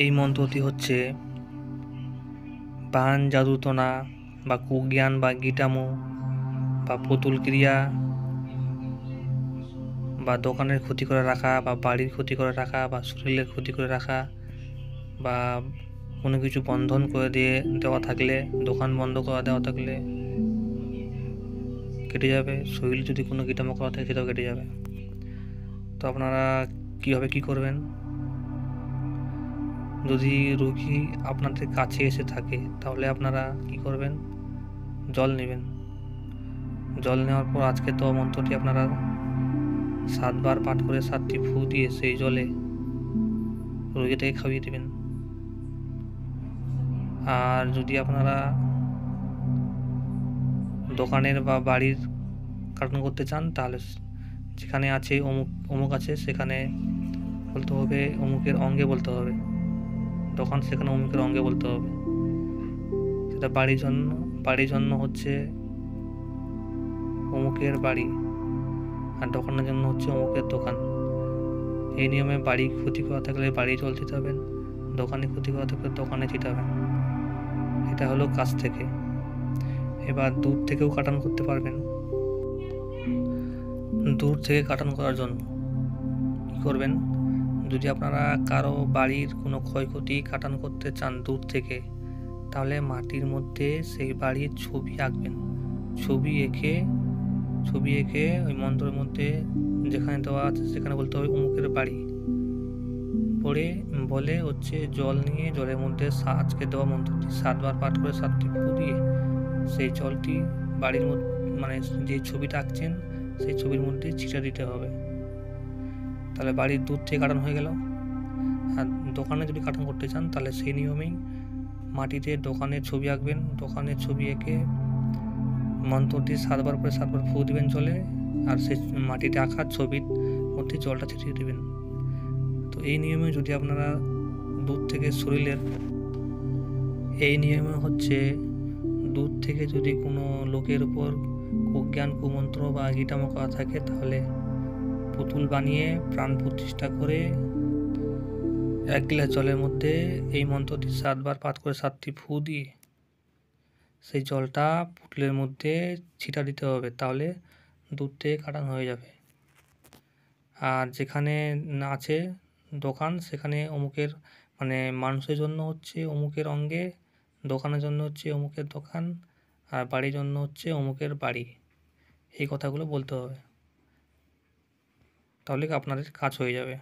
এই মন্ত্রটি হচ্ছে বান জাদুটনা বা কুজ্ঞান বা গিটামো বা পুতুল ক্রিয়া বা দোকানের ক্ষতি করে রাখা বা বাড়ির ক্ষতি করে রাখা বা শরীরের ক্ষতি করে রাখা বা কোনো কিছু বন্ধন করে দেওয়া থাকলে, দোকান বন্ধ করে দেওয়া থাকলে কেটে যাবে। শরীরে যদি কোনো গিটামো করা থাকে সেটাও কেটে যাবে। তো আপনারা কীভাবে কী করবেন? যদি রোগী আপনাদের কাছে এসে থাকে তাহলে আপনারা কি করবেন? জল নেবেন। জল নেওয়ার পর আজকে তো মন্ত্রটি আপনারা 7 বার পাঠ করে 7টি ফু দিয়ে সেই জলে রোগীটাকে খাইয়ে দেবেন। আর যদি আপনারা দোকানের বা বাড়ির কাটানো করতে চান তাহলে যেখানে আছে অমুক আছে সেখানে বলতে হবে, অমুকের অঙ্গে বলতে হবে। দোকান সেখানে অমুকের অঙ্গে বলতে হবে। সেটা বাড়ির জন্য হচ্ছে অমুকের বাড়ি, আর দোকানের জন্য হচ্ছে অমুকের দোকান। এই নিয়মে বাড়ি ক্ষতি করা থাকলে বাড়ি জল ছিটাবেন, দোকানে ক্ষতি করা থাকলে দোকানে ছিটাবেন। এটা হলো কাছ থেকে। এবার দূর থেকেও কাটান করতে পারবেন। দূর থেকে কাটান করার জন্য কী করবেন? যদি আপনারা কারো বাড়ির কোনো ক্ষয়ক্ষতি কাটান করতে চান দূর থেকে, তাহলে মাটির মধ্যে সেই বাড়ির ছবি আঁকবেন। ছবি এঁকে ওই মন্ত্রের মধ্যে যেখানে দেওয়া আছে সেখানে বলতে হবে অমুকের বাড়ি বলে হচ্ছে জল নিয়ে জলের মধ্যে আজকে দেওয়া মন্ত্রটি 7 বার পাঠ করে 7টি ফু দিয়ে সেই জলটি বাড়ির মধ্যে, মানে যে ছবিটা আঁকছেন সেই ছবির মধ্যে ছিটা দিতে হবে। তাহলে বাড়ির দূর থেকে কাটান হয়ে গেল। আর দোকানে যদি কাটান করতে চান তাহলে সেই নিয়মেই মাটিতে দোকানের ছবি আঁকবেন। দোকানের ছবি এঁকে মন্ত্রটি 7 বার করে 7 বার ফু দিবেন জলে, আর সেই মাটিতে আঁকা ছবির মধ্যে জলটা ছিটিয়ে দেবেন। তো এই নিয়মে যদি আপনারা দূর থেকে দূর থেকে যদি কোনো লোকের উপর কুজ্ঞান কুমন্ত্র বা গিটামো করা থাকে তাহলে পুতুল বানিয়ে প্রাণ প্রতিষ্ঠা করে 1 গ্লাস জলের মধ্যে এই মন্ত্রটি 7 বার পাঠ করে 7টি ফু দিয়ে সেই জলটা পুতুলের মধ্যে ছিটা দিতে হবে। তাহলে দূর থেকে কাটান হয়ে যাবে। আর যেখানে আছে দোকান সেখানে অমুকের, মানে মানুষের জন্য হচ্ছে অমুকের অঙ্গে, দোকানের জন্য হচ্ছে অমুকের দোকান, আর বাড়ির জন্য হচ্ছে অমুকের বাড়ি। এই কথাগুলো বলতে হবে, তাহলে আপনাদের কাজ হয়ে যাবে।